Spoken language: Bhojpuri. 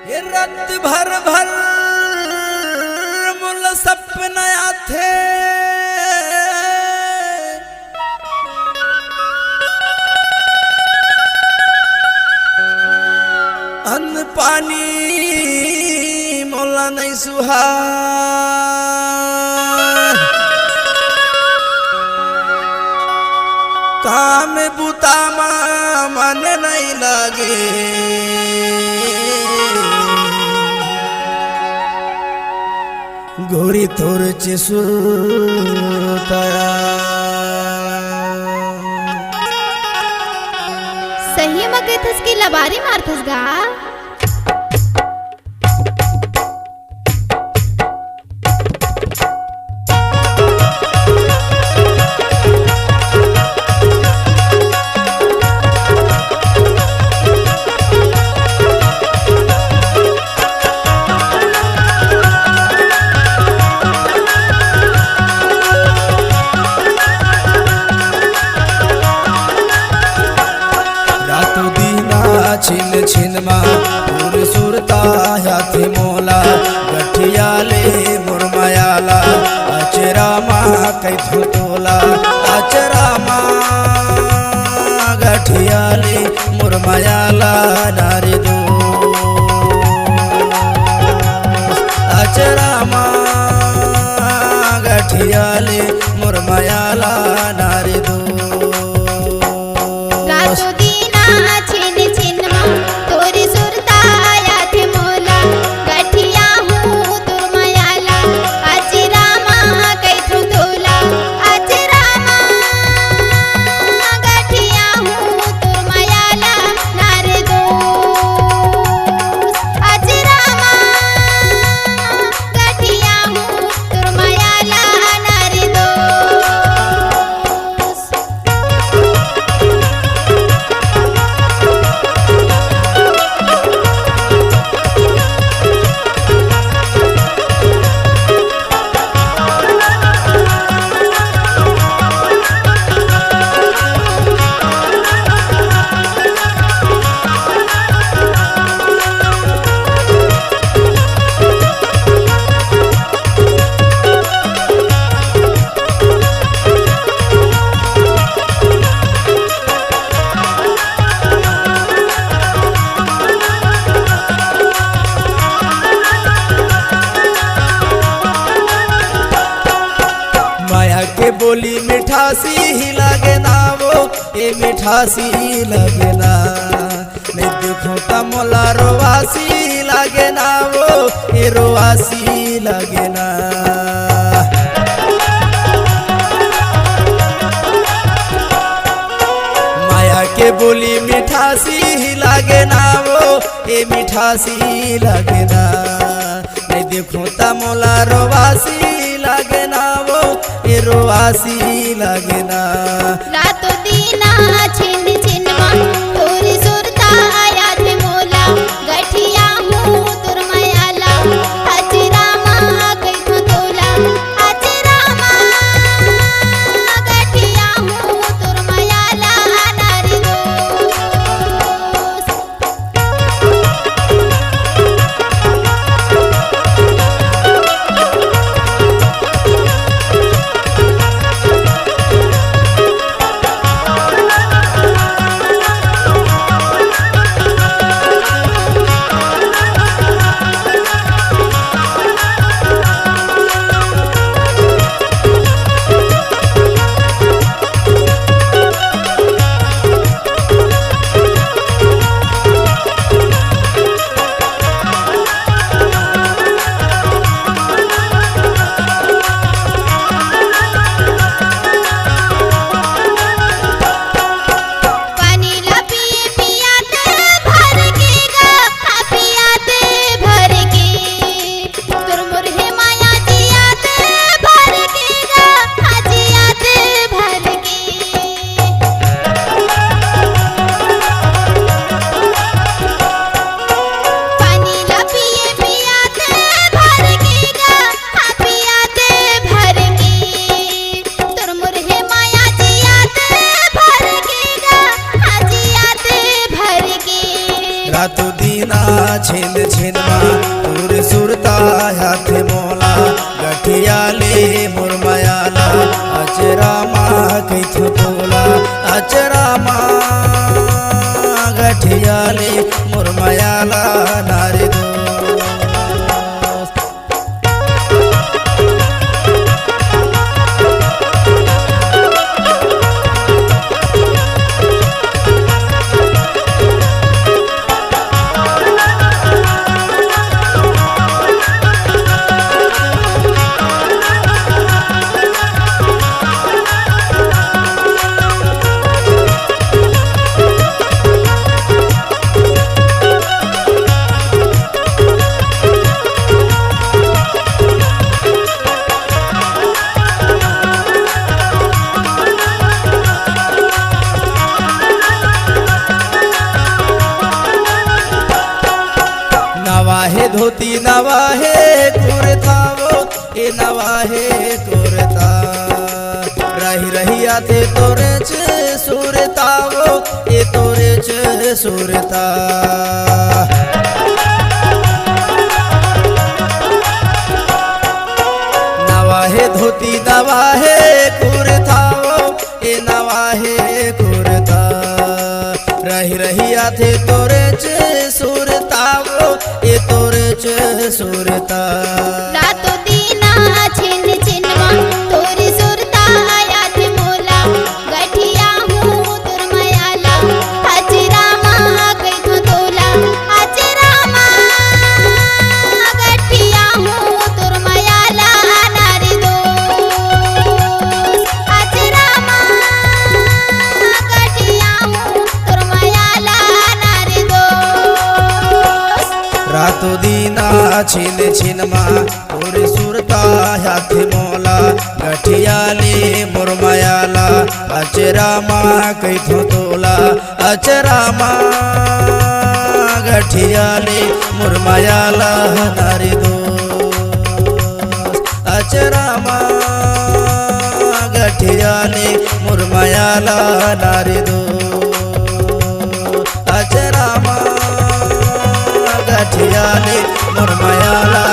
ये रात भर भर मुल सपना थे अन्न पानी मोला नहीं सुहा काम बुता मन नहीं लगे गोरी थोर सुताया सही मग इथंच की लबारी मारतस गा छिन छिन मा पूर सुरता हाथी मोला गठिया ले मुरमयाला अचरा मा कई धुतोला अचरा मा गठिया ले मुरमयाला नारी दो अचरा मा गठिया ले मुरमयाला नारी दो बोली मिठासी ही लगे ना वो ये मिठासी लगे ना मैं देखूं तो मोला रोवासी लगे ना वो ये रोवासी लगे ना माया के बोली मिठासी ही लगे ना वो ये मिठासी लगे ना मैं देखूं तो मोला रोवासी लगे ना वो ये रोवासी लगे ना रातों दीना छिन छिन मा तोरी सुरता याद मोला गठिया हूँ तुर मयाला अचरा मा कई धुतोला अचरा मा गठिया हूँ तुर मयाला नारी दोस्त तोला अचरामा गठियाले मुरमयाला नारी दो नवाहे धोती नवाहे कुर्ता वो ए नवाहे कुर्ता रही रही आते तोरे च सुरता वो ए तोरे च सुरता नवाहे धोती नवाहे कुर्ता वो ए नवाहे कुर्ता रही रही आते तोरे च सुरता वो ए तोरे च सुरता रातो दीना छिन छिनमा तोरी सुरता याद मोला गठिया हूँ तुर मयाला अचरामा गई तो तोला अचरामा गठिया हूँ तुर मयाला नारी दो अचरामा गठिया हूँ तुर मयाला नारी दो रातो दीना छिन छिनमा तोरे सुरता हाथ मोला गठियाले मुरमयाला अचरामा कैथो तोला अचरामा गठियाले मुरमयाला नारी दो अचरामा गठियाले मुरमयाला नारी दो अचरामा गठियाले मुरमयाला